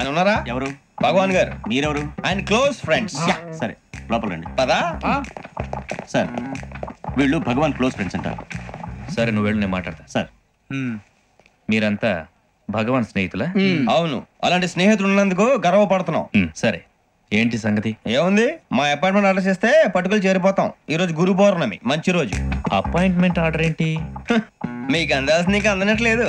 ఆయన ఉన్నారా? ఎవరు? భగవాన్ గారు. మీరెవరు? ఆయన క్లోజ్ ఫ్రెండ్స్. సరే లోపల రండి. పదా సార్ వీళ్ళు భగవాన్ క్లోజ్ ఫ్రెండ్స్ అంటారు. సరే నువ్వు వెళ్ళు, నేను మాట్లాడతా. సార్ మీరంతా భగవాన్ స్నేహితులా? అవును, అలాంటి స్నేహితులు ఉన్నందుకు గర్వపడుతున్నాం. సరే ఏంటి సంగతి? ఏముంది, మా అపాయింట్మెంట్ ఆర్డర్ చేస్తే పట్టుకులు చేరిపోతాం. ఈ రోజు గురు పౌర్ణమి, మంచి రోజు. అపాయింట్మెంట్ ఆర్డర్ ఏంటి? మీకు అందాల్సిన నీకు అందనట్లేదు.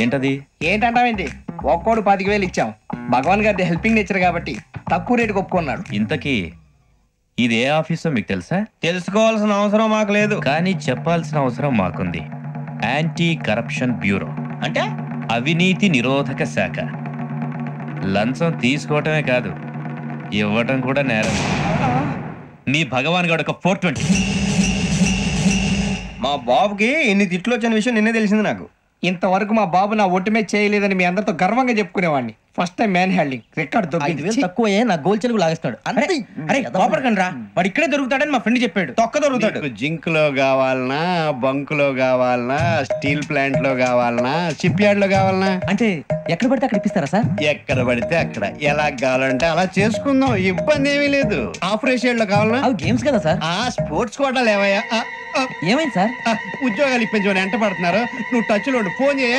ఏంటది? ఏంటంటావేంటి? ఒక్కోడు 10,000 ఇచ్చాం. భగవాన్ గారి హెల్పింగ్ నేచర్ కాబట్టి తక్కువ రేటుకి ఒప్పుకున్నాడు. ఇంతకీ ఇది ఏ ఆఫీసో మీకు తెలుసా? తెలుసుకోవాల్సిన అవసరం మాకు లేదు, కానీ చెప్పాల్సిన అవసరం మాకుంది. యాంటీ కరప్షన్ బ్యూరో అంటే అవినీతి నిరోధక శాఖ. లంచం తీసుకోవటమే కాదు, ఇవ్వటం కూడా నేరం. మీ భగవాన్ గారు ఒక 420. మా బాబుకి ఇన్ని తిట్లు వచ్చిన విషయం నిన్నే తెలిసింది నాకు. ఇంతవరకు మా బాబు నా ఒట్టుమే చేయలేదని మీ అందరితో గర్వంగా చెప్పుకునేవాడిని. ఫస్ట్ టైం మ్యాన్ హ్యాండింగ్ రికార్డ్ తక్కువ నా గోల్ చెలుగు లాగేస్తాడు. అరే కోపడకండి రా, వాడు ఇక్కడే దొరుకుతాడని మా ఫ్రెండ్ చెప్పాడు. తొక్క దొరుకుతాడు. జింక్ లో కావాలనా, బంక్ లో కావాలనా, స్టీల్ ప్లాంట్ లో కావాలనా, షిప్ యార్డ్ లో కావాలనా? అంటే ఎక్కడ పడితే అక్కడ ఇప్పిస్తారా సార్? ఎక్కడ పడితే అక్కడ, ఎలా కావాలంటే అలా చేసుకుందాం, ఇబ్బంది ఏమీ లేదు. ఆపరేషన్ లో కావాలనా? అవి గేమ్స్ కదా సార్. స్పోర్ట్స్ కోటాలు ఏవయ్యా? ఏమైంది సార్? ఉద్యోగాలు ఇప్పించమని ఎంట పడుతున్నారు. నువ్వు టచ్ లో ఫోన్ చేయ.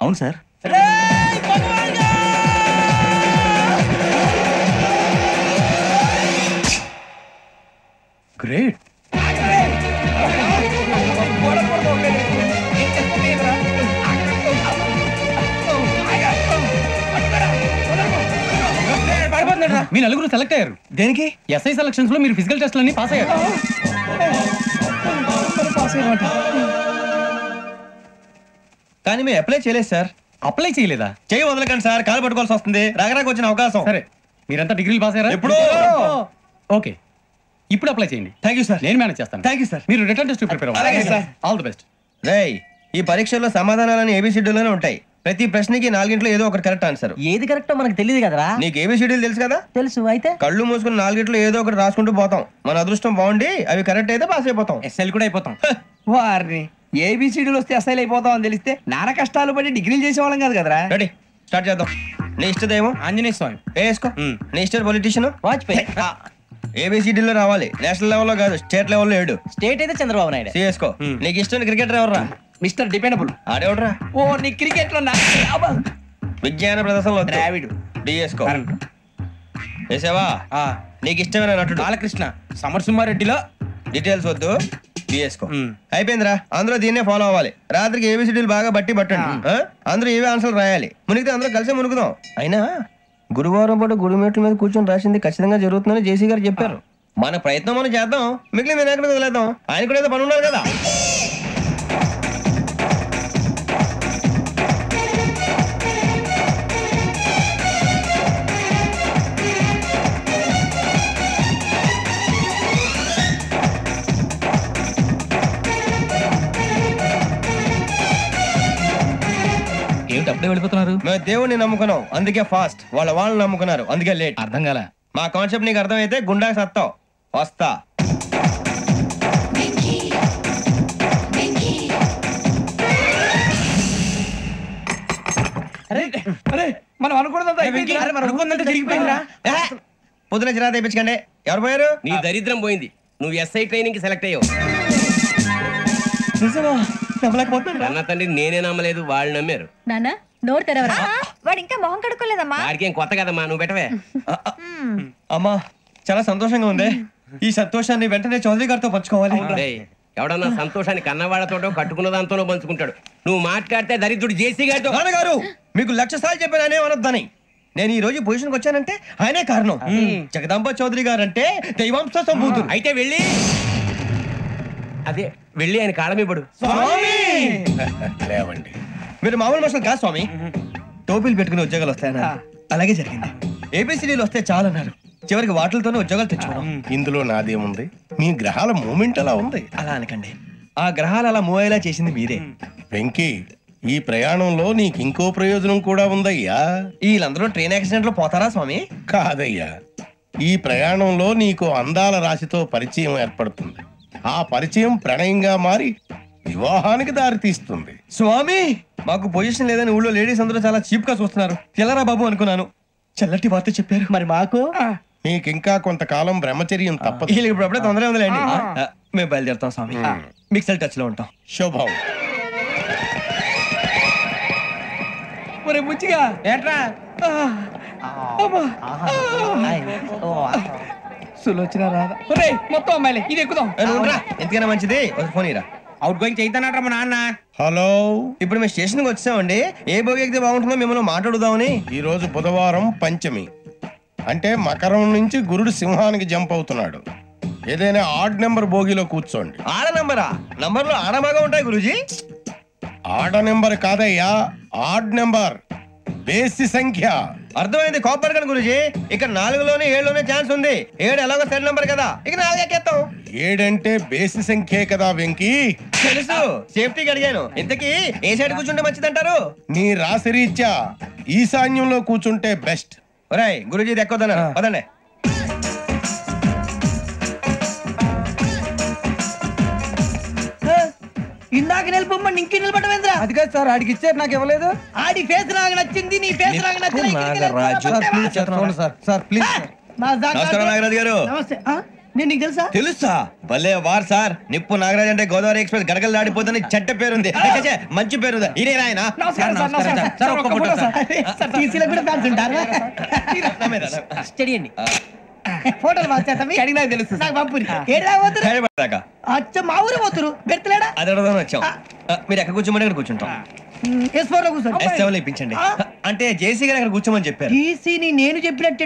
అవును సార్. గ్రేట్. మీ నలుగురు సెలెక్ట్ అయ్యారు. దేనికి? ఎస్ఐ సెలక్షన్స్ లో మీరు ఫిజికల్ టెస్ట్ అన్ని పాస్ అయ్యారు. కానీ మేము అప్లై చేయలేదు సార్. అప్లై చేయలేదా? చేయి వదలకండి సార్, కాలు పట్టుకోవాల్సి వస్తుంది. రాగరాకు వచ్చిన అవకాశం. సరే, మీరంతా డిగ్రీలు పాస్ అయ్యారా? ఎప్పుడో. ఓకే, ఇప్పుడు అప్లై చేయండి. Thank you sir. నేను మేనేజ్ చేస్తాను. Thank you sir. మీరు రిటర్న్ టెస్ట్ ప్రిపేర్ అలాగే సార్. All the best. రేయ్, ఈ పరీక్షల్లో సమాధానాలని ఏబిసిడ్యూల్లోనే ఉంటాయి. ప్రతి ప్రశ్నకి 4 ఏదో ఒకటి కరెక్ట్ ఆన్సర్. ఏది కరెక్టో మనకు తెలియదు కదరా. నీకు ఏబిసిడ్యూల్ తెలుసు కదా? తెలుసు. అయితే కళ్ళు మూసుకుని 4 ఏదో ఒకటి రాసుకుంటూ పోతాం. మన అదృష్టం బాగుండి అవి కరెక్ట్ అయితే పాస్ అయిపోతాం. ఎస్ఎల్ కూడా అయిపోతాం. వారిని ఏబిసిడీలు వస్తే ఎస్ఐలు అయిపోతాం అని తెలిస్తే నాన్న కష్టాలు పడి డిగ్రీలు చేసేవాళ్ళం కాదు కదరా. రెడీ, స్టార్ట్ చేద్దాం. నీ ఇష్టదేమో ఆంజనేయ స్వామి. వేసుకో. నీ ఇష్ట పొలిటీషియన్ వాజ్పేయి. ఏబిసిడీలో రావాలి, నేషనల్ లెవెల్లో కాదు, స్టేట్ లెవెల్లో 7. స్టేట్ అయితే చంద్రబాబు నాయుడు. సిఎస్కో. నీకు ఇష్టం క్రికెటర్ ఎవర్రా? Mister dependable. ఆడేవడరా? ఓ, నీ క్రికెట్ లో విజ్ఞాన ప్రదర్శనలో ద్రావిడు. డిఎస్కో. వేసావా? నీకు ఇష్టమైన నటుడు? బాలకృష్ణ. సమర్ సుమారెడ్డిలో డీటెయిల్స్ వద్దు, డిఎస్కో. అయిపోయిందిరా. అందరూ దీన్నే ఫాలో అవ్వాలి. రాత్రికి ఏబిసిడీలు బాగా బట్టి పట్టండి. అందరూ ఏవే ఆన్సర్లు రాయాలి. మునిగితే అందరూ కలిసి మునుగుదాం. అయినా గురువారం పాటు గురుమేట్ల మీద కూర్చొని రాసింది ఖచ్చితంగా జరుగుతుందని జేసీ గారు చెప్పారు. మన ప్రయత్నం మనం చేద్దాం, మిగిలిన వినాయకుడు వదిలేద్దాం. ఆయన కూడా ఏదో పని ఉన్నారు కదా. ఏమిటి అప్పుడే వెళ్ళిపోతున్నారు? మేము దేవుడిని నమ్ముకున్నాం అందుకే ఫాస్ట్, వాళ్ళని నమ్ముకున్నారు అందుకే లేట్. అర్థం కాల. మా కాన్సెప్ట్ నీకు అర్థమైతే గుండాకి సత్తావు. వస్తా. మనం అనుకున్నదంతా జరిగిపోయిందిరా. పొద్దున చిరా తెప్పించకండి. ఎవరు పోయారు? నీ దరిద్రం పోయింది. నువ్వు ఎస్ఐ ట్రైనింగ్ కి సెలెక్ట్ అయ్యావు. అన్న తండ్రి నేనే నమ్మలేదు, వాళ్ళు నమ్మారు. నాన్న నోరు తెరవరా. వాడు ఇంకా మొహం కడుక్కోలేదమ్మా. వాడికి ఏం కొత్త కదమ్మా, నువ్వు పెట్టవే. అమ్మా చాలా సంతోషంగా ఉంది. ఈ సంతోషాన్ని వెంటనే చౌదరి గారితో పంచుకోవాలి. డేయ్, ఎవడన్నా సంతోషాన్ని కన్నవాళ్లతోటో కట్టుకున్న దాంతోనో పంచుకుంటాడు. నువ్వు మాట్లాడితే దరిద్రుడు జేసీ గారితో. నాన్నగారు మీకు 1,00,000 సార్లు చెప్పానే అనొద్దని. నేను ఈ రోజు పొజిషన్కి వచ్చానంటే ఆయనే కారణం. జగదాంబ చౌదరి గారు అంటే దైవాంశ సంభూతుడు. అయితే వెళ్ళి అదే వెళ్ళి ఆయన కాళ్ళమివ్వడు. లేవండి. మీరు మామూలు మనుషులు కాదు స్వామి. టోపీలు పెట్టుకుని ఉద్యోగాలు వస్తాయన్నారు, అలాగే జరిగింది. ఏబిసిడీలు వస్తే చాలన్నారు, చివరికి వాటిలతోనే ఉద్యోగాలు తెచ్చుకున్నాం. ఇందులో నాదేముంది? మీ గ్రహాల మూమెంట్ అలా ఉంది. అలా అనకండి, ఆ గ్రహాలు అలా మూవ్ అయ్యేలా చేసింది మీరే. వెంకీ, ఈ ప్రయాణంలో నీకు ఇంకో ప్రయోజనం కూడా ఉందయ్యా. వీళ్ళందరూ ట్రైన్ యాక్సిడెంట్ లో పోతారా స్వామి? కాదయ్యా, ఈ ప్రయాణంలో నీకు అందాల రాశితో పరిచయం ఏర్పడుతుంది. ఆ పరిచయం ప్రణయంగా మారి వివాహానికి దారితీస్తుంది. స్వామి మాకు పొజిషన్ లేదని ఊళ్ళో లేడీస్ అందరూ చాలా చీప్ గా చూస్తున్నారు. ఎలారా బాబు అనుకున్నాను, చల్లటి వార్త చెప్పారు. మరి మాకు నీకింకా కొంతకాలం బ్రహ్మచర్యం తప్పదు. వీళ్ళకి ఇప్పుడు అప్పుడే తొందరగా ఉందిలేండి. మేము బయలుదేరుతాం స్వామి, మిక్సెల్ టచ్ లో ఉంటాం. శుభం. ముచ్చిగా ఏట్రా సులోచన రాదా? మొత్తం అమ్మాయిలే, ఇది ఎక్కుదాం. ఎందుకైనా మంచిది ఫోన్ ఇరా. అవుట్ గోయింగ్ చేద్దానట్రా మా నాన్న. హలో, ఇప్పుడు మేము స్టేషన్కి వచ్చామండి. ఏ బోగి ఎక్కితే బాగుంటుందో మిమ్మల్ని మాట్లాడుదామని. ఈ రోజు బుధవారం పంచమి, అంటే మకరం నుంచి గురుడు సింహానికి జంప్ అవుతున్నాడు. ఏదైనా ఆడ్ నెంబర్ బోగిలో కూర్చోండి. ఆడ నంబరా? నంబర్లో ఆడ బాగా ఉంటాయి గురూజీ. ఆడ నెంబర్ కాదయ్యా, ఆడ్ నెంబర్, బేసి సంఖ్య. అర్థమైంది, కాపర్ కానీ గురూజీ. ఇక్కడ 4లోనే 7లోనే ఛాన్స్ ఉంది. 7 ఎలాగో సెడ్ నంబర్ కదా, ఇక 4 ఎక్కేస్తాం. 7 అంటే బేసి సంఖ్యే కదా వెంకీ. తెలుసు, సేఫ్టీకి అడిగాను. ఇంతకీ ఏ సైడ్ కూర్చుంటే మంచిదంటారు? నీ రాశి రీత్యా ఈశాన్యంలో కూర్చుంటే బెస్ట్. ఒరేయ్ గురూజీ దెక్కొద్దన్నారు, పదండి. ఇందాక నిలబొమ్మని ఇంకే నిలబడమేంద్రా? అది కాదు సార్, ఆడికి ఇచ్చారు, నాకు ఇవ్వలేదు. ఆడి ఫేస్ నాకు నచ్చింది, నీ ఫేస్ నాకు నచ్చింది. నమస్కారం నాగరాజు గారు. నమస్తే. నేను నీకు తెలుసా? తెలుసా? భలే వార్ సార్. నిప్పు నాగరాజ్ అంటే గోదావరి ఎక్స్ప్రెస్ గడగలు దాడిపోతుంది చెడ్డ పేరుంది. మంచి పేరుంది. ఇదే ఆయన. నమస్కారం సార్. నమస్కారం సార్. ఒక్క ఫోటో సార్. సార్ టీసీలో కూడా ఫ్యాన్స్ ఉంటారు. స్టడీ అండి. ఫోటోలు మార్చేస్తాం. అడిగి నాకు తెలుసు. నాకు పంపురి. ఏడా పోతురు? అచ్చ మా ఊరు పోతురు. పెడతలేడా? అది అడగదామని వచ్చాం. మీరు ఎక్కడ కూర్చోమని అక్కడ కూర్చుంటాం. S4 లో కూర్చోండి. S7 ఇప్పించండి. అంటే జేసీ గారు అక్కడ కూర్చోమని చెప్పారు. టీసీని నేను చెప్పినట్టు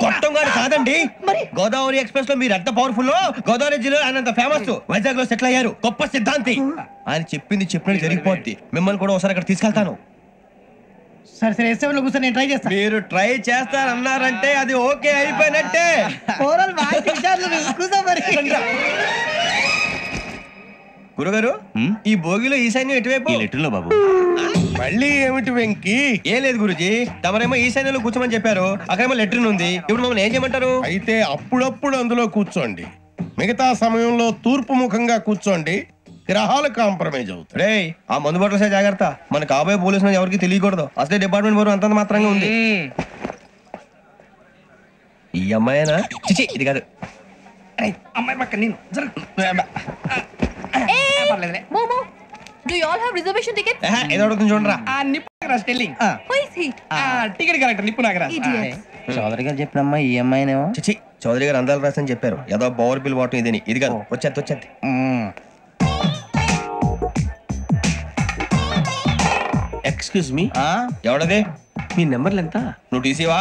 గొట్టం గారు కాదండి. గోదావరి ఎక్స్ప్రెస్ లో మీరు ఎంత పవర్ఫుల్, గోదావరి జిల్లా ఆయన ఫేమస్. వైజాగ్ లో సెటిల్ అయ్యారు, గొప్ప సిద్ధాంతి. ఆయన చెప్పింది చెప్పినట్టు జరిగిపోద్ది. మిమ్మల్ని కూడా ఒకసారి అక్కడ తీసుకెళ్తాను. సరే సరే, S7 లో కూర్చొని నేను ట్రై చేస్తాను. మీరు ట్రై చేస్తారన్నారంటే అది ఓకే అయిపోయినట్టే. గురుగారు, ఈ భోగిలో ఈశాన్యం ఎటువైపు? ఈ లెటర్లో బాబు. మళ్ళీ ఏమిటి వెంకీ? ఏం లేదు గురుజీ, తమరేమో ఈశాన్యంలో కూర్చోమని చెప్పారు. అక్కడేమో లెటర్ ఉంది. ఇప్పుడు మమ్మల్ని ఏం చేయమంటారు? అయితే అప్పుడప్పుడు అందులో కూర్చోండి, మిగతా సమయంలో తూర్పు ముఖంగా కూర్చోండి. గ్రహాలు కాంప్రమైజ్ అవుతాయి. రే, ఆ మందు బట్టలసే జాగ్రత్త. మన కాబోయే పోలీసులు ఎవరికి తెలియకూడదు. అసలే డిపార్ట్మెంట్ బోరు అంతంత మాత్రంగా ఉంది. ఈ అమ్మాయినా? చిచి, ఇది కాదు. అమ్మాయి పక్క నేను. Momo, do you all have reservation tickets? ఏదో అడుగుతుంది చూడరా. నిప్పు Nagaraj telling. Who is he? Ticket collector నిప్పు నాగరాజ్. Idiots. చౌదరి గారు చెప్పినమ్మా ఈ అమ్మాయినేమో. చిచి, చౌదరి గారు అందాలు రాసని చెప్పారు. ఏదో బోర్ బిల్ వాటం ఇదని. ఇది కాదు, వచ్చేది. Excuse me, ఎవడది? మీ నెంబర్లు ఎంత? నువ్వు టీసీవా?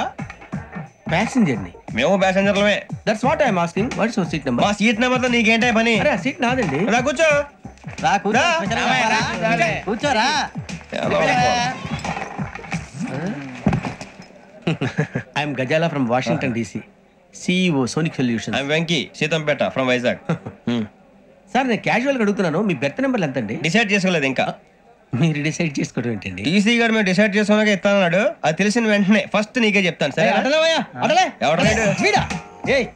ప్యాసింజర్ ని. మేము ప్యాసెంజర్లమే. That's what I'm asking. What's your seat number? మా సీట్ నెంబర్ తో నీకేంటే పని? అరే ఆ సీట్ నాదండి. రా కూర్చో. కూర్చోరా. I'm Gazala from Washington DC, CEO Sonic Solution. I'm Venky, Seethampeta from Vizag. Sir నేను క్యాజువల్గా అడుగుతున్నాను, మీ బెర్త్ నెంబర్లు ఎంత అండి? డిసైడ్ చేసుకోలేదు ఇంకా. మీరు డిసైడ్ చేసుకోవడం ఏంటండి? టీసీ గారు మేము డిసైడ్ చేసుకున్నాక ఇస్తానన్నాడు. అది తెలిసిన వెంటనే ఫస్ట్ నీకే చెప్తాను. సరే ఎవరు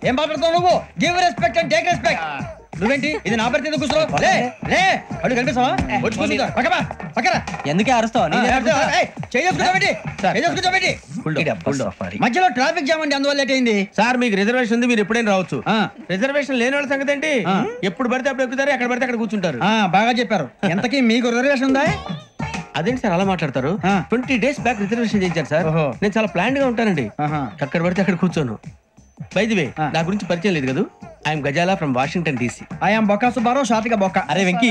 ఏం మాట్లాడుతావు నువ్వు? Give respect and take respect. నువ్వేంటి ఇది నా పరిస్థితి కూర్చోవు? లే అడుగు కనిపిస్తావా? వచ్చి కూర్చుంటా. పక్కన ఎందుకే అరుస్తావు? మధ్యలో ట్రాఫిక్ జామ్ అండి, అందువల్ల లేట్ అయింది. సార్ మీకు రిజర్వేషన్ ఉంది, మీరు ఎప్పుడైనా రావచ్చు. రిజర్వేషన్ లేని వాళ్ళ సంగతి ఏంటి? ఎప్పుడు పడితే అప్పుడు ఎక్కుతారు, ఎక్కడ పడితే అక్కడ కూర్చుంటారు. బాగా చెప్పారు. ఎంతకీ మీకు రిజర్వేషన్ ఉందా? అదేంటి సార్ అలా మాట్లాడతారు? 20 days బ్యాక్ రిజర్వేషన్ చేయించారు సార్. నేను చాలా ప్లాన్డ్ గా ఉంటానండి. ఎక్కడ పడితే అక్కడ కూర్చోను. బై ది వే, నా గురించి పరిచయం లేదు కదా. I'm Gazala from Washington DC. I'm Bokka Subbarao, షాతిక బొక్క. అరే వెంకీ,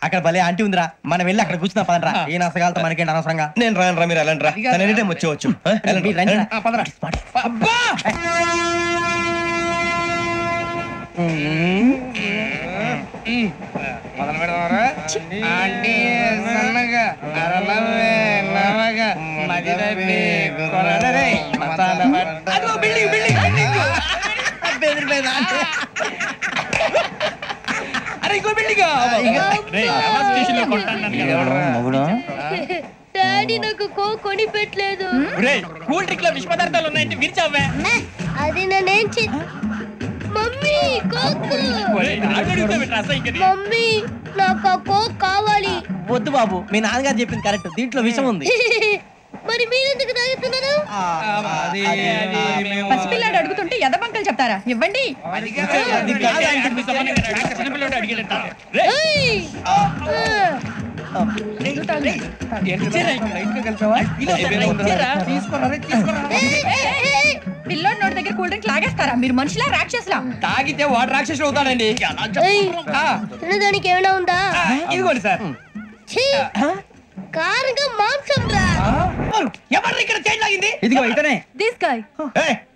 అక్కడ భలే ఆంటీ ఉందిరా, మనం వెళ్ళి అక్కడ కూర్చున్నా పదరా. ఏ నసగాలతో మనకేంటి అనవసరంగా. నేను రాను రా, మీరు వెళ్ళండి రా. తన ఎనీ టైం వచ్చేవచ్చు. డాడీ నాకు కోక్ కొని పెట్టలేదు. కూల్ డ్రింక్ లో విష పదార్థాలు ఉన్నాయంటే విరిచావే. అది నేనేం మమ్మీ కోక్. మమ్మీ నాకు ఆ కోక్ కావాలి. వద్దు బాబు, మీ నాన్నగారు చెప్పింది కరెక్ట్, దీంట్లో విషయం ఉంది. మరి మీరెందుకు తాగుతున్నారు? పసిపిల్లాడు అడుగుతుంటే ఎదబంకలు చెప్తారా? ఇవ్వండి. పిల్లోడి నోటి దగ్గర కూల్ డ్రింక్ లాగేస్తారా? మీరు మనుషులా రాక్షసులా? తాగితే వాడు రాక్షసుడు అవుతాడండి. తినడానికి ఏమైనా ఉందా? ఇదిగోండి సార్. కారంగా మాంసం రా. ఎవరు ఇక్కడ చైన్ లాగింది? ఇదిగో ఇతనే. This guy.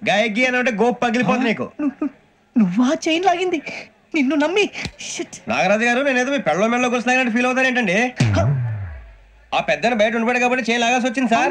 గాయకి అని అంటే గోప్ పగిలిపోతుంది నీకు. నువ్వా చైన్ లాగింది? నిన్ను నమ్మి. నాగరాజు గారు, నేనేదో మీ పెళ్ళ మెళ్ళ గురిసినట్టు ఫీల్ అవుతారేంటండి? ఆ పెద్దని బయట ఉండిపోయాడు కాబట్టి చైన్ లాగాల్సి వచ్చింది సార్.